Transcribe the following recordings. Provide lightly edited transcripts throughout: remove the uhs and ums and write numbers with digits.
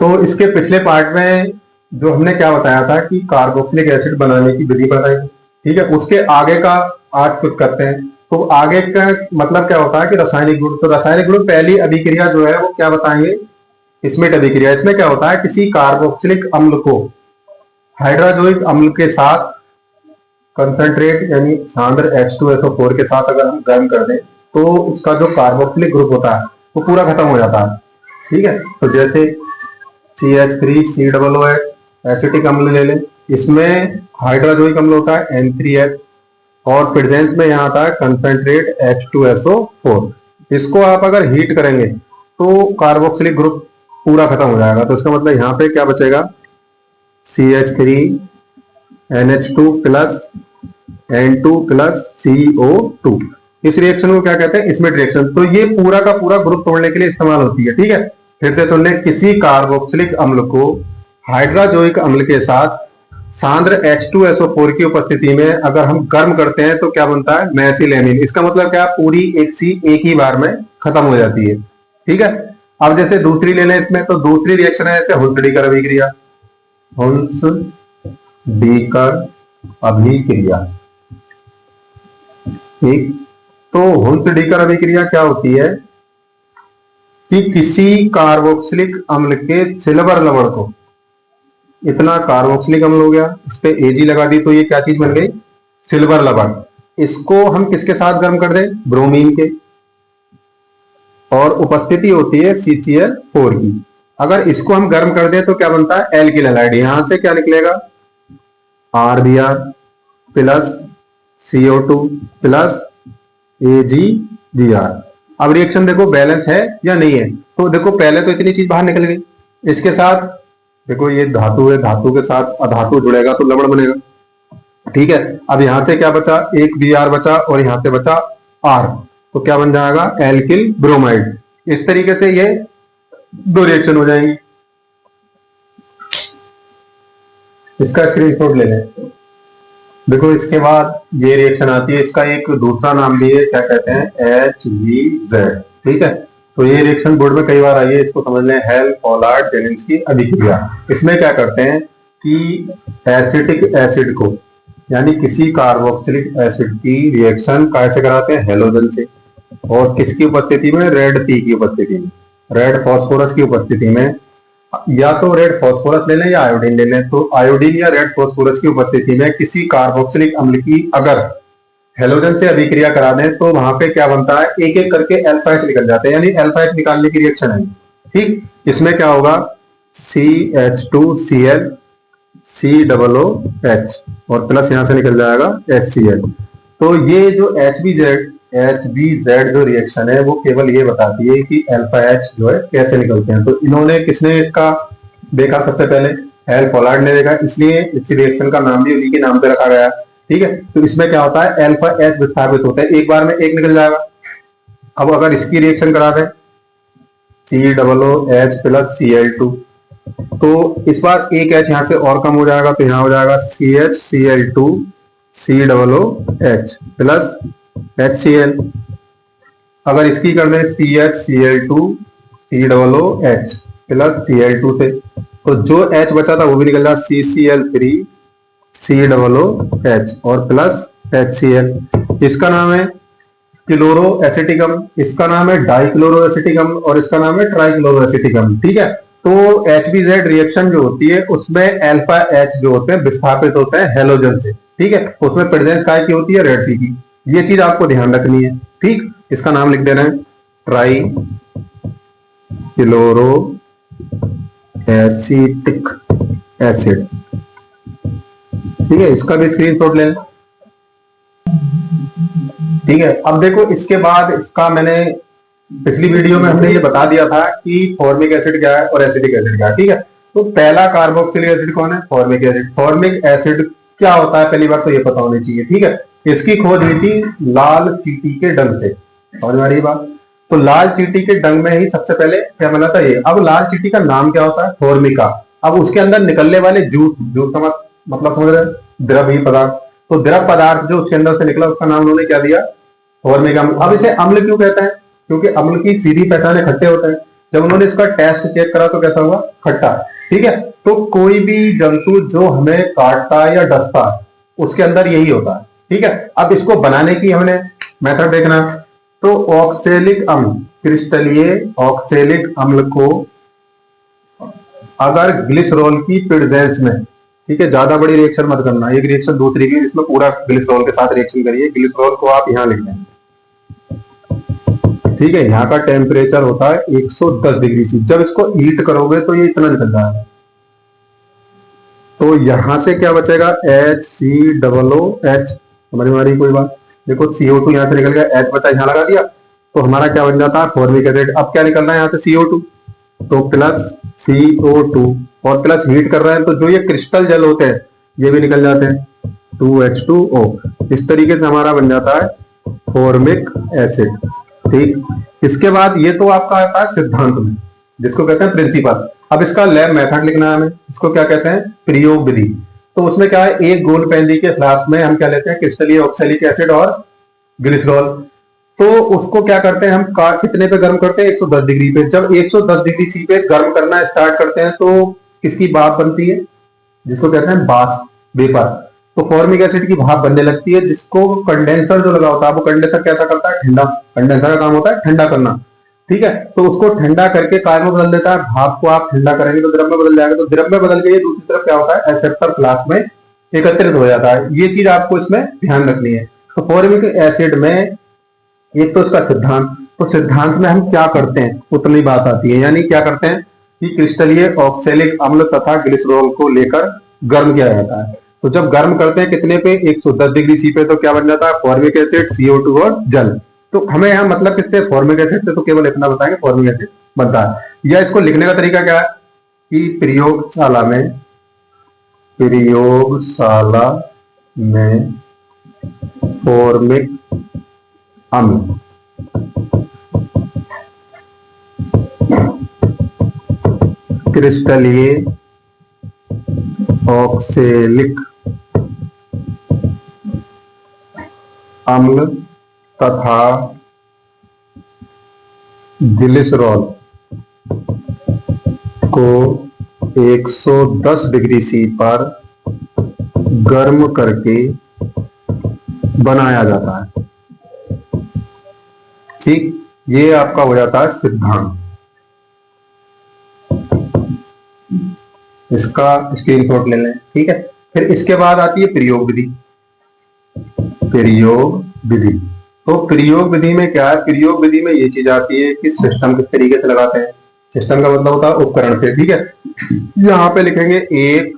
तो इसके पिछले पार्ट में जो हमने क्या बताया था कि कार्बोक्सिलिक एसिड बनाने की विधि बताई, ठीक है। उसके आगे का आज कुछ करते हैं। तो आगे का मतलब क्या होता है कि रासायनिक गुण। तो रासायनिक गुण पहली अभिक्रिया जो है वो क्या बताएंगे, स्मिट अभिक्रिया। इसमें क्या होता है, किसी कार्बोक्सिलिक अम्ल को हाइड्रोजोइक अम्ल के साथ कंसंट्रेट यानी सांद्र H2SO4 के साथ अगर हम गर्म कर दें तो उसका जो कार्बोक्सिलिक ग्रुप होता है वो पूरा खत्म हो जाता है, ठीक है। तो जैसे CH3COOH एसिटिक अम्ल ले लें, इसमें हाइड्रोजोइक अम्ल होता है N3H और प्रेजेंस में यहाँ आता है कंसंट्रेट H2SO4। इसको आप अगर हीट करेंगे तो कार्बोक्सिलिक ग्रुप पूरा खत्म हो जाएगा। तो इसका मतलब यहाँ पे क्या बचेगा, CH3NH2 plus N2 plus CO2। इस रिएक्शन को क्या कहते हैं, स्मिट रिएक्शन। तो ये पूरा का पूरा ग्रुप तोड़ने के लिए इस्तेमाल होती है, ठीक है। फिर से सुन लें, किसी कार्बोक्सिलिक अम्ल को हाइड्रोजोइक अम्ल के साथ सांद्र H2SO4 की उपस्थिति में अगर हम गर्म करते हैं तो क्या बनता है, मेथिलेनिन। इसका मतलब क्या, पूरी एक ही बार में खत्म हो जाती है, ठीक है। अब जैसे दूसरी ले लें इसमें, तो दूसरी रिएक्शन है जैसे हुल्सडीकर अभिक्रिया। हुल्सडीकर अभिक्रिया, ठीक। तो हुल्सडीकर अभिक्रिया क्या होती है कि किसी कार्बोक्सिलिक अम्ल के सिल्वर लवण को, इतना कार्बोक्सिलिक अम्ल हो गया, इस पे Ag लगा दी तो ये क्या चीज बन गई, सिल्वर लवण। इसको हम किसके साथ गर्म कर दें, ब्रोमीन के, और उपस्थिति होती है CCl4 की। अगर इसको हम गर्म कर दें तो क्या बनता है, एल्किल हैलाइड। यहां से क्या निकलेगा, RBr plus CO2 plus AgBr। अब रिएक्शन देखो बैलेंस है या नहीं है। तो देखो पहले तो इतनी चीज बाहर निकल गई, इसके साथ देखो ये धातु है, धातु के साथ अधातु जुड़ेगा तो लवण बनेगा, ठीक है। अब यहां से क्या बचा, एक Br बचा और यहां से बचा R, तो क्या बन जाएगा, एल्किल ब्रोमाइड। इस तरीके से ये दो रिएक्शन हो जाएंगी। इसका स्क्रीनशॉट ले लें। देखो इसके बाद ये रिएक्शन आती है, इसका एक दूसरा नाम भी है, क्या कहते हैं, HVZ, ठीक है। तो ये रिएक्शन बोर्ड में कई बार आई है, इसको समझ लें, हेल-पोलार्ड-जेलिंस्की अभिक्रिया। इसमें क्या करते हैं कि एसिटिक एसिड को यानी किसी कार्बोक्सिलिक एसिड की रिएक्शन कैसे कराते हैं, हेलोजन से। और किसकी उपस्थिति में, रेड टी की उपस्थिति में, रेड फास्फोरस की उपस्थिति में। या तो रेड फास्फोरस ले लें या आयोडीन ले लें। तो आयोडीन या रेड फास्फोरस की उपस्थिति में किसी कार्बोक्सिलिक अम्ल की अगर हेलोजन से अभिक्रिया करा दें तो वहां पे क्या बनता है, एक एक करके अल्फा H निकल जाते हैं, यानी अल्फा H निकालने की रिएक्शन है, ठीक। इसमें क्या होगा, CH2Cl COOH और प्लस यहां से निकल जाएगा HCl। तो ये जो HBZ जो रिएक्शन है वो केवल ये बताती है कि अल्फा H जो है कैसे निकलते हैं। तो इन्होंने किसने इसका देखा, सबसे पहले हेल-पोलार्ड ने देखा, इसलिए इस रिएक्शन का नाम भी उन्हीं के नाम पे रखा गया, ठीक है। तो इसमें क्या होता है, अल्फा H विस्थापित होता है, एक बार में एक निकल जाएगा। अब अगर इसकी रिएक्शन करा दें COOH प्लस Cl2, तो इस बार एक H यहां से और कम हो जाएगा, तो यहां हो जाएगा CHCl2 COOH प्लस HCl। अगर इसकी कर दें CHCl2 COOH प्लस Cl2 से, तो जो H बचा था वो भी निकल जाएगा CCl3 COOH और प्लस HCl। इसका नाम है क्लोरो एसिटिकम, इसका नाम है डाइक्लोरो एसिटिकम और इसका नाम है ट्राइक्लोरो एसिटिकम, ठीक है। तो HBZ रिएक्शन जो होती है उसमें अल्फा H जो होते हैं विस्थापित होते हैं हेलोजन से, ठीक है। उसमें प्रेजेंस काय की होती है, रेड टी की। ये चीज आपको ध्यान रखनी है, ठीक। इसका नाम लिख देना है ट्राई क्लोरो एसिटिक एसिड, ठीक है। इसका भी स्क्रीनशॉट लें, ठीक है। अब देखो इसके बाद इसका मैंने पिछली वीडियो में हमने ये बता दिया था कि फॉर्मिक एसिड क्या है और एसिटिक एसिड क्या है, ठीक है। तो पहला कार्बोक्सिलिक एसिड कौन है, फॉर्मिक एसिड। फॉर्मिक एसिड क्या होता है पहली बार तो ये पता होनी चाहिए, ठीक है। इसकी खोज हुई थी लाल चींटी के डंग से, समझ में आ रही बात। तो लाल चींटी के डंग में ही सबसे पहले क्या मिला था ये। अब लाल चींटी का नाम क्या होता है, फॉर्मिका। अब उसके अंदर निकलने वाले जूस, जूस का मतलब समझ रहे, द्रव ही पदार्थ। तो द्रव पदार्थ जो उसके अंदर से निकला उसका नाम उन्होंने क्या दिया, फॉर्मिक अम्ल। अब इसे अम्ल क्यों कहते हैं, क्योंकि अम्ल की सीधी पहचान इकट्ठे होते हैं। जब उन्होंने इसका टेस्ट चेक करा तो कैसा हुआ, खट्टा। ठीक है, तो कोई भी जंतु जो हमें काटता है या डसता है उसके अंदर यही होता है। ठीक है, अब इसको बनाने की हमने मेथड देखना। तो ऑक्सैलिक अम्ल, क्रिस्टलीय ऑक्सैलिक अम्ल को अगर ग्लिसरॉल की प्रेजेंस में, ठीक है, ज्यादा बड़ी रिएक्शन मत करना, एक रिएक्शन दूसरी की, इसमें पूरा ग्लिसरॉल के साथ रिएक्शन करिए। ग्लिसरॉल को आप यहां लिख लें। ठीक है, यहाँ का टेम्परेचर होता है 110 डिग्री सी। जब इसको हीट करोगे तो ये इतना निकल जाएगा। तो यहां से क्या बचेगा, HCOOH, समझ में आ रही कोई बात? देखो CO2 यहां से निकल गया, H बचा, यहां लगा दिया, तो हमारा क्या बन जाता है, फॉर्मिक एसिड। अब क्या निकल रहा है यहाँ से, CO2, तो प्लस CO2 और प्लस हीट कर रहे हैं, तो जो ये क्रिस्टल जल होते हैं ये भी निकल जाते हैं, 2H2O। इस तरीके से हमारा बन जाता है फॉर्मिक एसिड। ठीक, इसके बाद ये तो आपका आता है सिद्धांत में, जिसको कहते हैं प्रिंसिपल। अब इसका लैब मेथड लिखना है हमें, इसको क्या कहते हैं, प्रयोग विधि। तो उसमें क्या है, एक गोल पेंदी के फ्लास्क में हम क्या लेते हैं, क्रिस्टलीय ऑक्सैलिक एसिड और ग्लिसरॉल। तो उसको क्या करते हैं हम, कितने पे गर्म करते हैं, 110 डिग्री पे। जब 110 डिग्री सी पे गर्म करना स्टार्ट करते हैं तो किसकी भाप बनती है, जिसको कहते हैं वाष्प, वेपर। तो फॉर्मिक एसिड की भाप बनने लगती है, जिसको कंडेंसर जो लगा होता है, वो कंडेंसर कैसा करता है, ठंडा। कंडेंसर का काम होता है ठंडा करना। ठीक है, तो उसको ठंडा करके काय में बदल देता है, भाप को आप ठंडा करेंगे तो द्रव में बदल जाएगा। तो द्रव में बदल के ये दूसरी तरफ क्या होता है, एक्सेप्टर फ्लास्क में एकत्रित हो जाता है। ये चीज आपको इसमें ध्यान रखनी है। तो फॉर्मिक एसिड में एक तो इसका सिद्धांत, तो सिद्धांत में हम क्या करते हैं उतनी बात आती है, यानी क्या करते हैं कि क्रिस्टलीय ऑक्सैलिक अम्ल तथा ग्लिसरॉल को लेकर गर्म किया जाता है। तो जब गर्म करते हैं कितने पे, 110 डिग्री सी पे, तो क्या बन जाता है, फॉर्मिक एसिड, CO2 और जल। तो हमें यहाँ मतलब किससे, फॉर्मिक एसिड से, तो केवल इतना बताएंगे फॉर्मिक एसिड बनता है। या इसको लिखने का तरीका क्या है कि प्रयोगशाला में फॉर्मिक अम्ल क्रिस्टलीय ऑक्सैलिक अम्ल तथा ग्लिसरॉल को 110 डिग्री सी पर गर्म करके बनाया जाता है। ठीक, ये आपका हो जाता है सिद्धांत। इसका स्क्रीनशॉट ले लें। ठीक है, फिर इसके बाद आती है प्रयोग विधि। प्रयोग विधि, तो प्रयोग विधि में क्या है, प्रयोग विधि में ये चीज आती है कि सिस्टम किस तरीके से लगाते हैं। सिस्टम का मतलब होता है उपकरण से। ठीक है, यहां पे लिखेंगे एक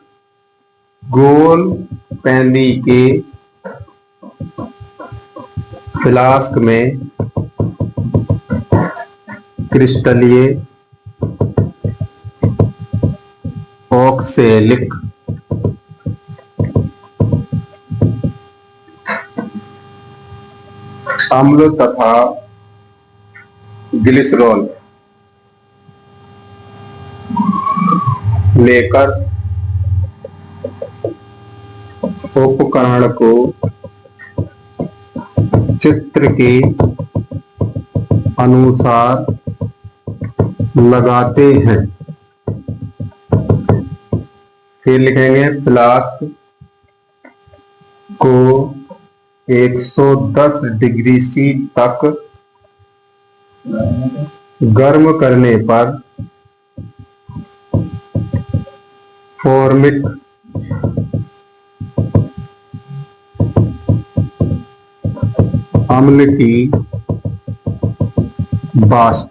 गोल पेंदी के फ्लास्क में क्रिस्टलीय ऑक्सैलिक अम्ल तथा ग्लिसरॉल लेकर उपकरण को चित्र के अनुसार लगाते हैं। फिर लिखेंगे फ्लास्क को 110 डिग्री सी तक गर्म करने पर फॉर्मिक अम्ल की वाष्प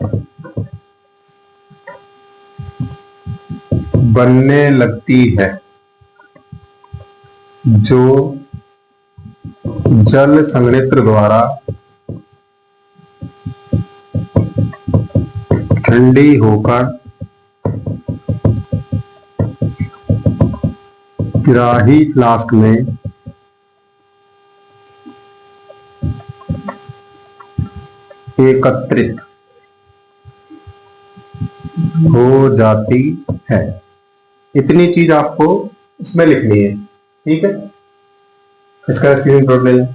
बनने लगती है, जो जल संयंत्र द्वारा ठंडी होकर ग्राही फ्लास्क में एकत्रित हो जाती है। इतनी चीज आपको इसमें लिखनी है। ठीक है, इसका स्क्रीनशॉट ले लें।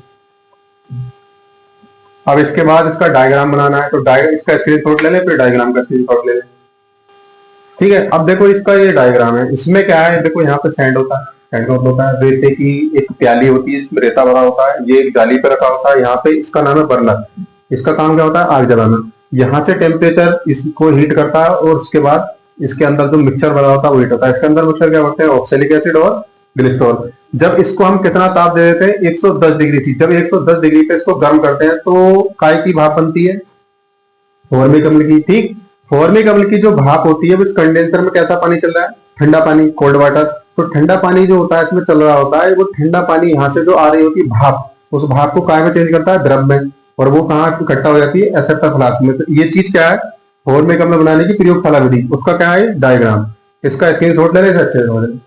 अब इसके बाद इसका डायग्राम बनाना है, तो इसका स्क्रीनशॉट ले लें, फिर डायग्राम का स्क्रीनशॉट ले लें। ठीक है। अब देखो इसका ये डायग्राम है, इसमें क्या है, देखो यहाँ पे सैंड होता है, सैंड का मतलब होता है रेते की एक प्याली होती है जिसमें रेता भरा होता है, ये एक जाली पे रखा होता है, यहाँ पे इसका नाम है बर्नर। इसका काम क्या होता है, आग जलाना। यहाँ से टेम्परेचर इसको हीट करता है और उसके बाद इसके अंदर जो मिक्सचर बना होता है वो हीट होता है। इसके अंदर मिक्सचर क्या होते हैं, ऑक्सैलिक एसिड और ग्लिसरॉल। जब इसको हम कितना ताप दे देते हैं, 110 डिग्री सी, जब 110 डिग्री पे इसको गर्म करते हैं तो काय की भाप बनती है, फॉर्मिक अम्ल की। ठीक, फॉर्मिक अम्ल की जो भाप होती है, उस कंडेंसर में कैसा पानी चल रहा है, ठंडा पानी, कोल्ड वाटर। तो ठंडा पानी जो होता है इसमें चल रहा होता है, वो ठंडा पानी यहाँ से जो आ रही होती है भाप, उस भाप को काय में चेंज करता है, द्रव में, और वो कहाँ इकट्ठा हो जाती है, एसेप्टर फ्लास्क में। तो ये चीज क्या है, फॉर्मिक अम्ल बनाने की प्रयोगशाला विधि, उसका क्या है डायग्राम। इसका स्क्रीनशॉट ले लें अच्छे से।